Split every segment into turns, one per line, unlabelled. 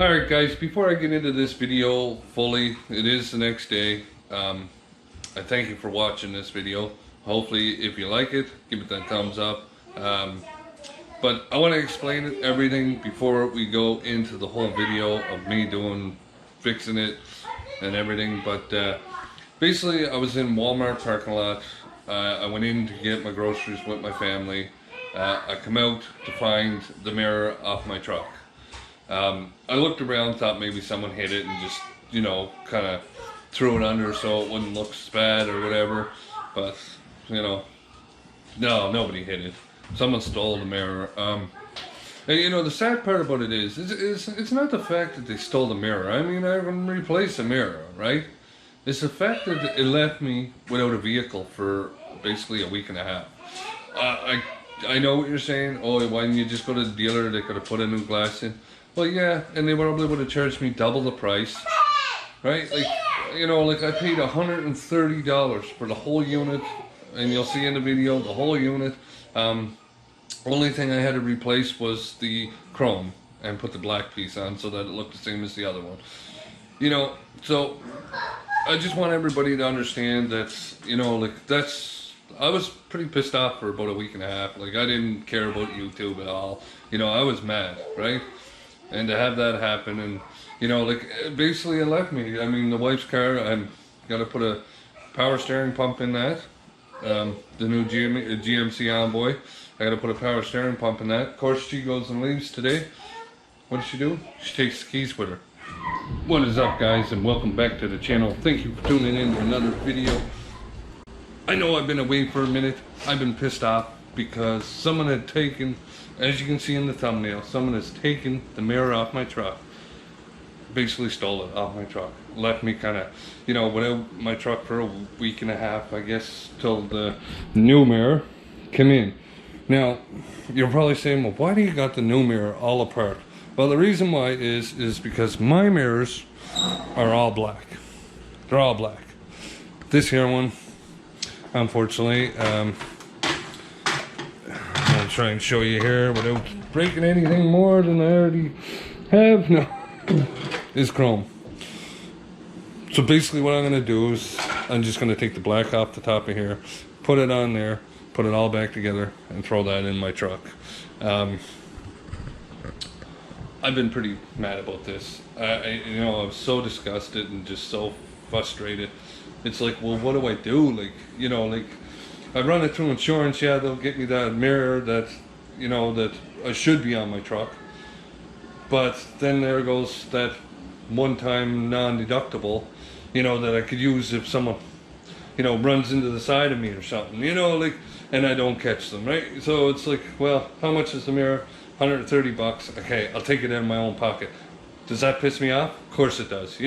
Alright guys, before I get into this video fully, it is the next day. I thank you for watching this video. Hopefully if you like it, give it that thumbs up. But I want to explain everything before we go into the whole video of me fixing it and everything. But basically I was in Walmart parking lot. I went in to get my groceries with my family. I come out to find the mirror off my truck. I looked around, thought maybe someone hit it and just, kind of threw it under so it wouldn't look as bad or whatever. But, no, nobody hit it. Someone stole the mirror. And, the sad part about it is it's not the fact that they stole the mirror. I mean, I can replace the mirror, right? It's the fact that it left me without a vehicle for basically a week and a half. I know what you're saying. Oh, why didn't you just go to the dealer? They could have put a new glass in. Well, yeah, and they probably would have charged me double the price, right? Like I paid $130 for the whole unit, and you'll see in the video the whole unit. Only thing I had to replace was the chrome and put the black piece on so that it looked the same as the other one. So I just want everybody to understand that, I was pretty pissed off for about a week and a half. Like, I didn't care about YouTube at all. I was mad, right? And to have that happen, and basically it left me. I mean, the wife's car, I'm gonna put a power steering pump in that. The new GMC Envoy, I gotta put a power steering pump in that. Of course, she goes and leaves today. What does she do? She takes the keys with her. What is up, guys, and welcome back to the channel. Thank you for tuning in to another video. I know I've been away for a minute. I've been pissed off because someone had taken, as you can see in the thumbnail, someone has taken the mirror off my truck. Basically stole it off my truck. Left me kind of, without my truck for a week and a half, I guess, till the new mirror came in. Now, you're probably saying, well, why do you got the new mirror all apart? Well, the reason why is because my mirrors are all black. They're all black. This here one, unfortunately, I'll try and show you here without breaking anything more than I already have. No, is chrome. So basically what I'm going to do is I'm just going to take the black off the top of here, put it on there, put it all back together, and throw that in my truck. I've been pretty mad about this. I was so disgusted and just so frustrated. It's like, well, what do I do? Like, I run it through insurance. Yeah, they'll get me that mirror that, that I should be on my truck. But then there goes that one-time non-deductible, that I could use if someone, runs into the side of me or something, and I don't catch them, right? So it's like, well, how much is the mirror? $130. Okay, I'll take it in my own pocket. Does that piss me off? Of course it does.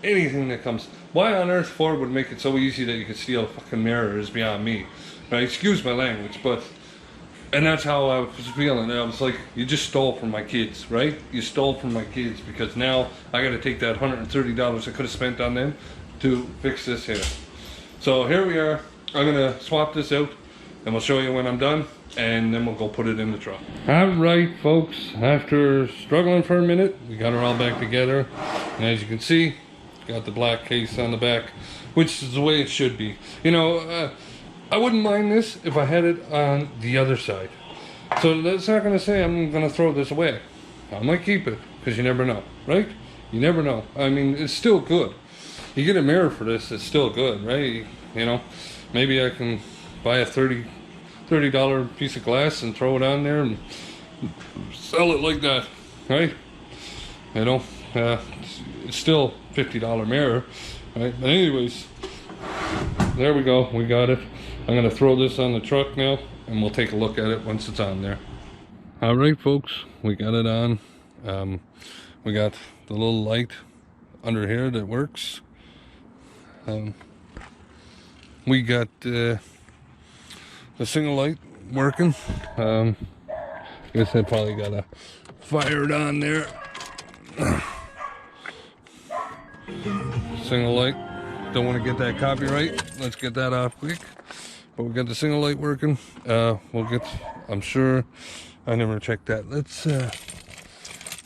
Anything that comes. Why on earth Ford would make it so easy that you could steal a fucking mirror is beyond me. Right? Excuse my language, but... And that's how I was feeling. I was like, you just stole from my kids, right? You stole from my kids because now I gotta take that $130 I could have spent on them to fix this here. So here we are. I'm gonna swap this out and we'll show you when I'm done, and then we'll go put it in the truck. Alright folks, after struggling for a minute, we got her all back together. And as you can see, got the black case on the back, which is the way it should be. I wouldn't mind this if I had it on the other side. So that's not going to say I'm going to throw this away. I might keep it, because you never know, right? You never know. I mean, it's still good. You get a mirror for this, it's still good, right? Maybe I can buy a $30 piece of glass and throw it on there and sell it like that, right? It's still $50 mirror, right? But anyways, there we go. We got it. I'm going to throw this on the truck now, and we'll take a look at it once it's on there. All right, folks, we got it on. We got the little light under here that works. We got the single light working. I guess I probably got to fire it on there. Single light. Don't want to get that copyright. Let's get that off quick. But we got the single light working. We'll get, I'm sure, I never checked that. Let's,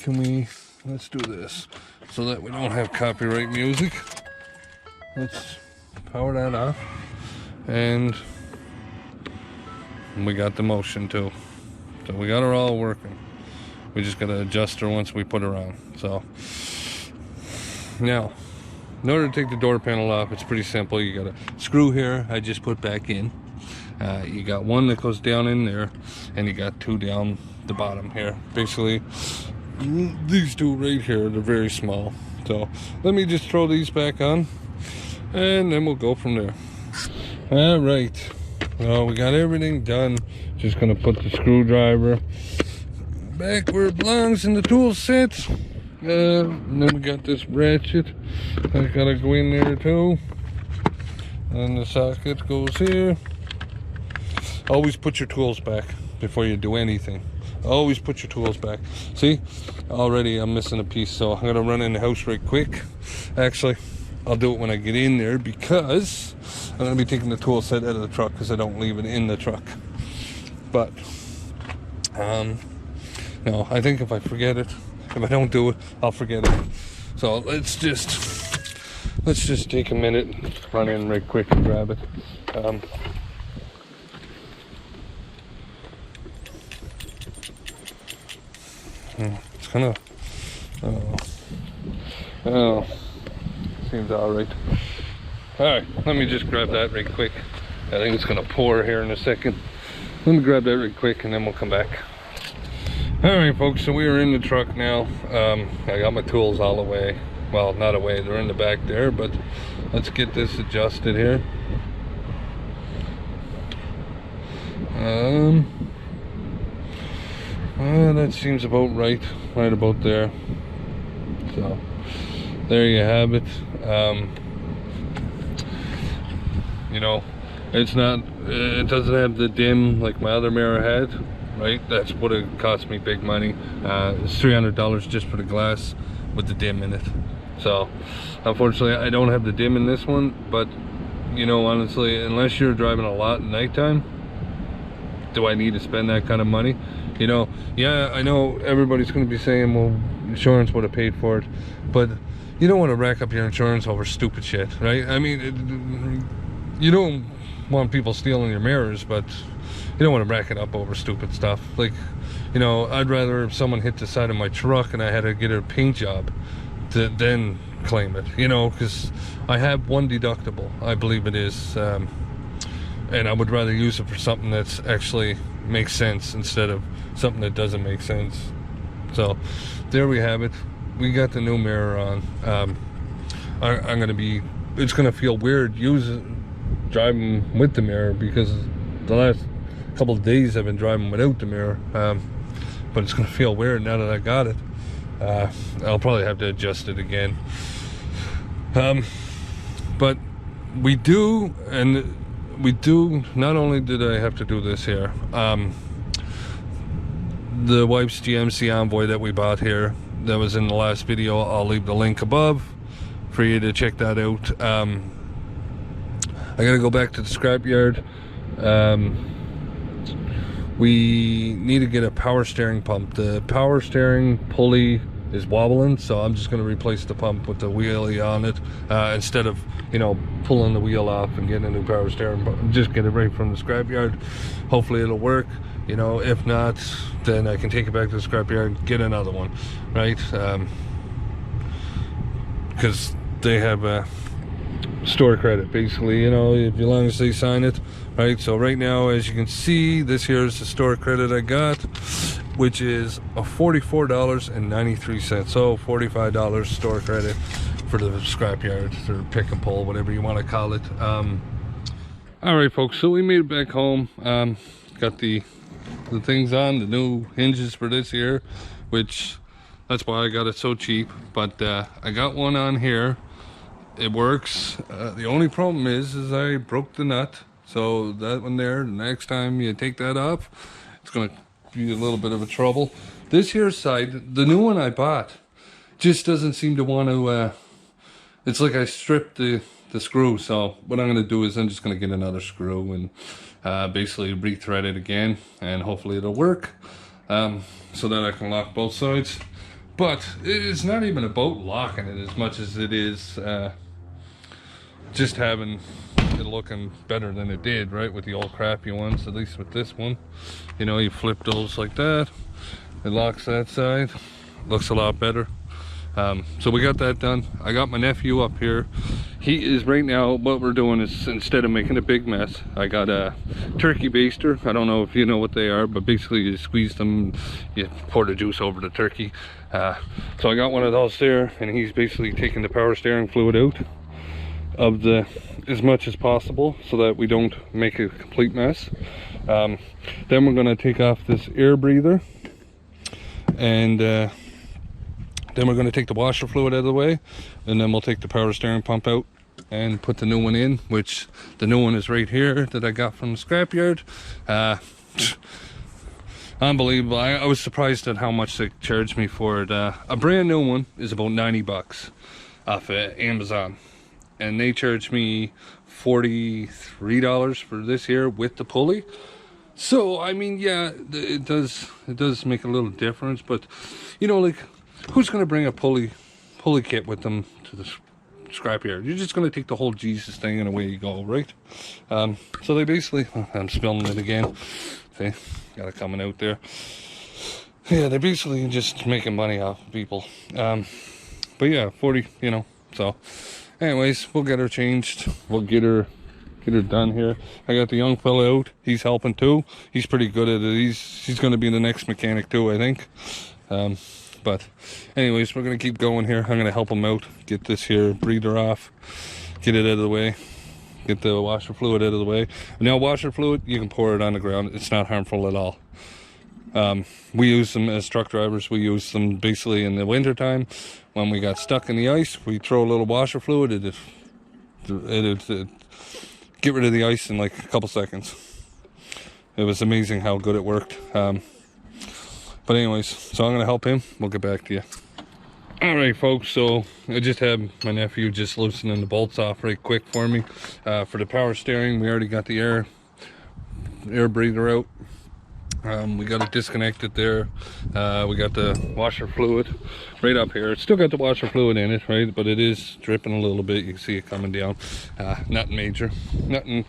can we let's do this so that we don't have copyright music. Let's power that off, and we got the motion too. So we got her all working. We just gotta adjust her once we put her on. So now, in order to take the door panel off, it's pretty simple. You got a screw here I just put back in. You got one that goes down in there, and you got two down the bottom here. Basically, these two right here, they're very small. So let me just throw these back on, and then we'll go from there. All right, well, we got everything done. Just gonna put the screwdriver back where it belongs in the tool set. And then we got this ratchet. I gotta go in there too. And the socket goes here. Always put your tools back before you do anything. Always put your tools back. See, already I'm missing a piece, so I'm gonna run in the house right quick. Actually, I'll do it when I get in there, because I'm gonna be taking the tool set out of the truck because I don't leave it in the truck. But no, I think if I forget it, if I don't do it, I'll forget it. So let's just take a minute, run in right quick and grab it. It's kind of, oh, seems all right. All right, let me just grab that right quick. I think it's gonna pour here in a second. Let me grab that right quick, and then we'll come back. All right, folks, so we are in the truck now. I got my tools all away. Well, not away, they're in the back there, but let's get this adjusted here. That seems about right about there. So there you have it. You know, it doesn't have the dim like my other mirror had, right? That's what it cost me, big money. It's $300 just for the glass with the dim in it. So unfortunately I don't have the dim in this one, but you know, honestly, unless you're driving a lot at nighttime, do I need to spend that kind of money? You know, yeah, I know everybody's going to be saying, well, insurance would have paid for it, but you don't want to rack up your insurance over stupid shit, right? I mean, you don't want people stealing your mirrors, but you don't want to rack it up over stupid stuff. Like, you know, I'd rather if someone hit the side of my truck and I had to get a paint job to then claim it, you know, because I have one deductible, I believe it is, and I would rather use it for something that's actually makes sense instead of something that doesn't make sense. So there we have it. We got the new mirror on. I'm gonna be, it's gonna feel weird driving with the mirror, because the last couple of days I've been driving without the mirror, but it's gonna feel weird now that I got it. I'll probably have to adjust it again, but we do not only did I have to do this here, the wife's GMC Envoy that we bought here, that was in the last video, I'll leave the link above for you to check that out. I gotta go back to the scrapyard. We need to get a power steering pump. The power steering pulley is wobbling, so I'm just going to replace the pump with the wheelie on it, instead of, you know, pulling the wheel off and getting a new power steering pump. Just get it right from the scrapyard. Hopefully it'll work. You know, if not, then I can take it back to the scrapyard and get another one, right? Because they have a store credit, basically, you know, as long as they sign it, right? So right now, as you can see, this here is the store credit I got, which is a $44.93. So $45 store credit for the scrapyard, or pick and pull, whatever you want to call it. All right, folks, so we made it back home. Got the things on, the new hinges for this here, which that's why I got it so cheap. But I got one on here. It works. The only problem is I broke the nut. So that one there, the next time you take that off, it's gonna be a little bit of a trouble. This here side, the new one I bought, just doesn't seem to want to, it's like I stripped the screw. So what I'm gonna do is I'm just gonna get another screw and basically rethread it again, and hopefully it'll work, so that I can lock both sides. But it's not even about locking it as much as it is just having it looking better than it did, right? With the old crappy ones, at least with this one. You know, you flip those like that. It locks that side. Looks a lot better. So we got that done. I got my nephew up here. He is right now, what we're doing is, instead of making a big mess, I got a turkey baster. I don't know if you know what they are, but basically you squeeze them, you pour the juice over the turkey. So I got one of those there, and he's basically taking the power steering fluid out of the as much as possible so that we don't make a complete mess. Then we're going to take off this air breather, and then we're going to take the washer fluid out of the way, and then we'll take the power steering pump out and put the new one in, which the new one is right here that I got from the scrapyard. Unbelievable. I was surprised at how much they charged me for it. A brand new one is about 90 bucks off of Amazon, and they charged me $43 for this here with the pulley. So I mean, yeah, it does make a little difference, but you know, like, who's gonna bring a pulley kit with them to the scrapyard? You're just gonna take the whole Jesus thing and away you go, right? So they basically, I'm spilling it again. See, got it coming out there. Yeah, they're basically just making money off of people. But yeah, 40, you know. So anyways, we'll get her changed. We'll get her done here. I got the young fella out. He's helping too. He's pretty good at it. He's going to be the next mechanic too, I think. But anyways, we're going to keep going here. I'm going to help him out. Get this here breather off. Get it out of the way. Get the washer fluid out of the way. Now, washer fluid, you can pour it on the ground. It's not harmful at all. We use them as truck drivers. We use them basically in the winter time when we got stuck in the ice. We throw a little washer fluid. It'd get rid of the ice in like a couple seconds. It was amazing how good it worked. But anyways, so I'm gonna help him. We'll get back to you. All right, folks, so I just had my nephew just loosening the bolts off right quick for me. For the power steering, we already got the air breather out. We got it disconnected there. We got the washer fluid right up here. It's still got the washer fluid in it, right? But it is dripping a little bit. You can see it coming down. Nothing major. Nothing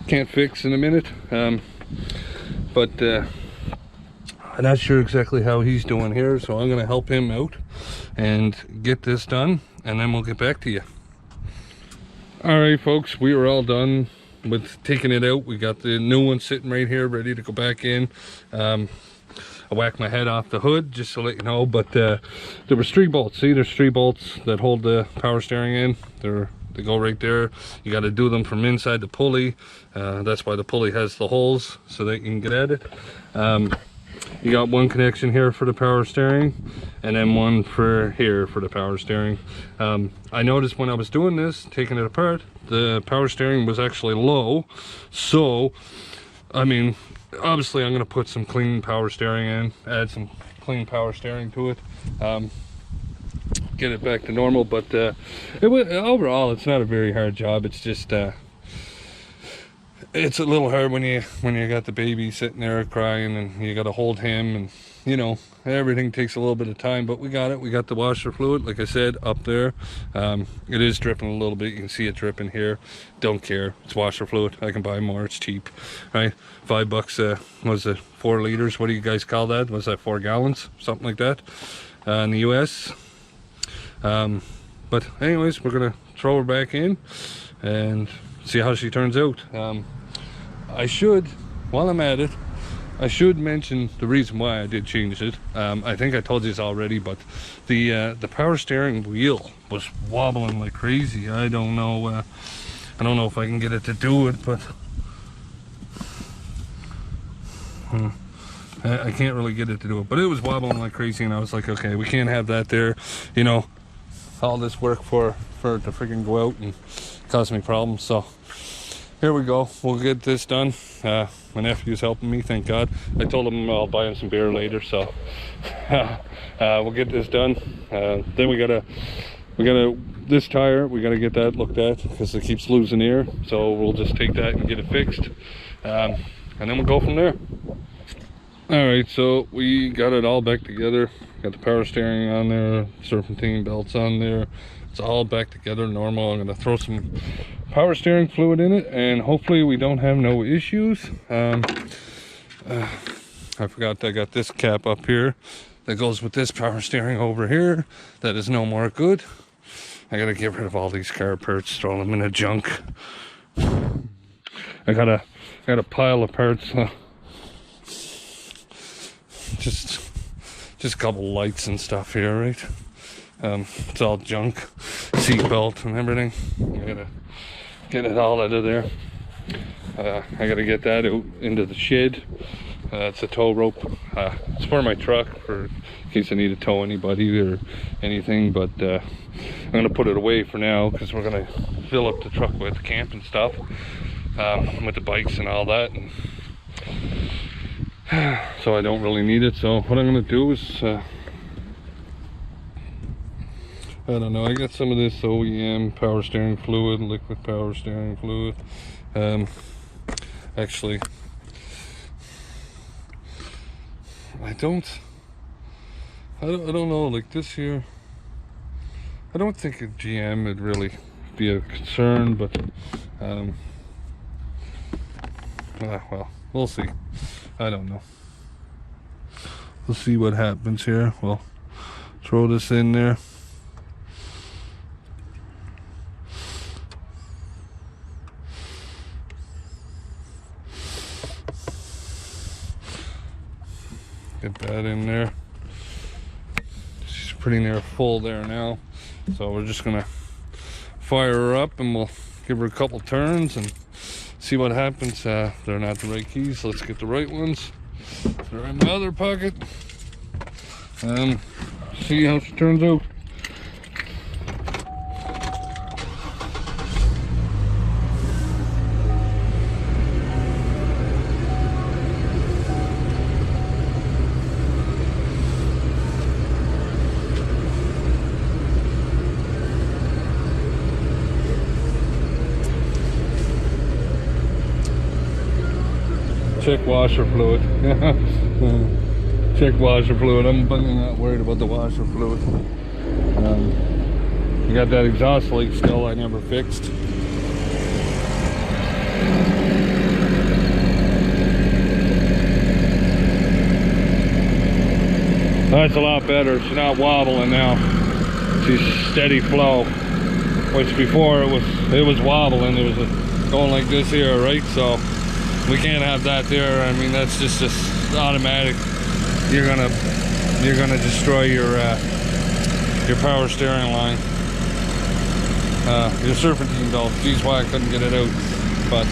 can't fix in a minute. But I'm not sure exactly how he's doing here, so I'm going to help him out and get this done, and then we'll get back to you. All right, folks, we are all done with taking it out. We got the new one sitting right here ready to go back in. I whacked my head off the hood just to let you know, but there was 3 bolts. See, there's 3 bolts that hold the power steering in. They go right there. You got to do them from inside the pulley. That's why the pulley has the holes, so that you can get at it. You got one connection here for the power steering, and then one for here for the power steering. I noticed when I was doing this, taking it apart, the power steering was actually low. So, I mean, obviously I'm going to put some clean power steering in, add some clean power steering to it, get it back to normal. But overall, it's not a very hard job. It's just it's a little hard when you got the baby sitting there crying and you got to hold him, and you know, everything takes a little bit of time. But we got it. We got the washer fluid, like I said, up there. It is dripping a little bit. You can see it dripping here. Don't care. It's washer fluid. I can buy more. It's cheap, right? $5. Was it 4 liters? What do you guys call that? Was that 4 gallons? Something like that in the US. But anyways, we're gonna throw her back in and see how she turns out. I should, while I'm at it, I should mention the reason why I did change it. I think I told you this already, but the power steering wheel was wobbling like crazy. I don't know if I can get it to do it, but I can't really get it to do it. But it was wobbling like crazy, and I was like, okay, we can't have that there. You know, all this work for it to freaking go out and cause me problems. So here we go. We'll get this done. My nephew's helping me, thank God. I told him I'll buy him some beer later, so we'll get this done. Then we gotta this tire, we gotta get that looked at because it keeps losing air. So we'll just take that and get it fixed, and then we'll go from there. All right, so we got it all back together. Got the power steering on there, serpentine belts on there. It's all back together normal. I'm gonna throw some power steering fluid in it, and hopefully we don't have no issues. I forgot I got this cap up here that goes with this power steering over here. That is no more good. I gotta get rid of all these car parts, throw them in the junk. I got a pile of parts. Just a couple lights and stuff here, right? It's all junk, seat belt and everything. I gotta get it all out of there. I gotta get that out into the shed. It's a tow rope. It's for my truck, for in case I need to tow anybody or anything. But I'm gonna put it away for now because we're gonna fill up the truck with camping stuff, with the bikes and all that. And so I don't really need it. So what I'm gonna do is I don't know, I got some of this OEM power steering fluid, liquid power steering fluid. Actually, I don't know, like this here, I don't think a GM would really be a concern, but well, we'll see. I don't know. We'll see what happens here. We'll throw this in there. Get that in there. She's pretty near full there now. So we're just gonna fire her up and we'll give her a couple turns and see what happens. They're not the right keys. Let's get the right ones. They're in my other pocket. See how she turns out. Check washer fluid. Check washer fluid. I'm not worried about the washer fluid. You got that exhaust leak still I never fixed. That's a lot better. She's not wobbling now. She's steady flow. Which before it was wobbling. It was going like this here, right? So we can't have that there. I mean, that's just automatic. You're gonna destroy your power steering line. Your serpentine belt. Geez, why I couldn't get it out. But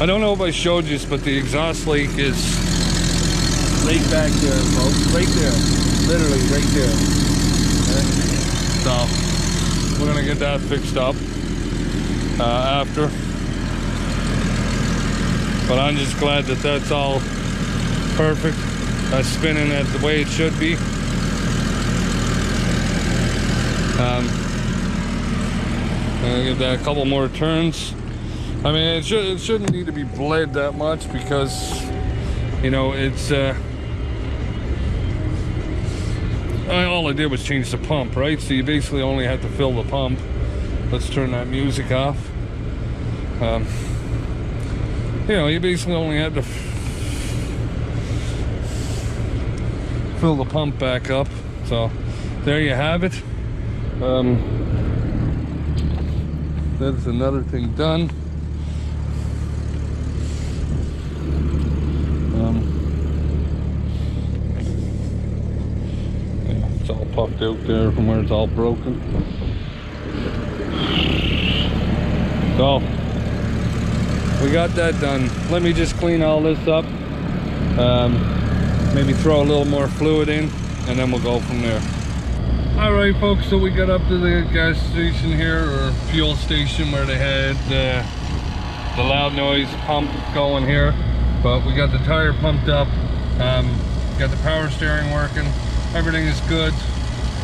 I don't know if I showed you this, but the exhaust leak is right back there, folks. Right there, literally right there. Okay. So we're gonna get that fixed up after. But I'm just glad that that's all perfect. That's spinning at the way it should be. I'm gonna give that a couple more turns. I mean, it shouldn't need to be bled that much because, you know, it's all I did was change the pump, right? So you basically only have to fill the pump. Let's turn that music off. You know, you basically only have to fill the pump back up. So there you have it. That's another thing done. Yeah, it's all puffed out there from where it's all broken. So we got that done. Let me just clean all this up. Maybe throw a little more fluid in and then we'll go from there. All right, folks, so we got up to the gas station here, or fuel station, where they had the loud noise pump going here. But we got the tire pumped up, got the power steering working. Everything is good.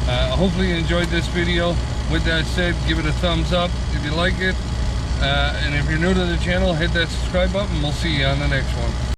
Hopefully you enjoyed this video. With that said, give it a thumbs up if you like it. And if you're new to the channel, hit that subscribe button. We'll see you on the next one.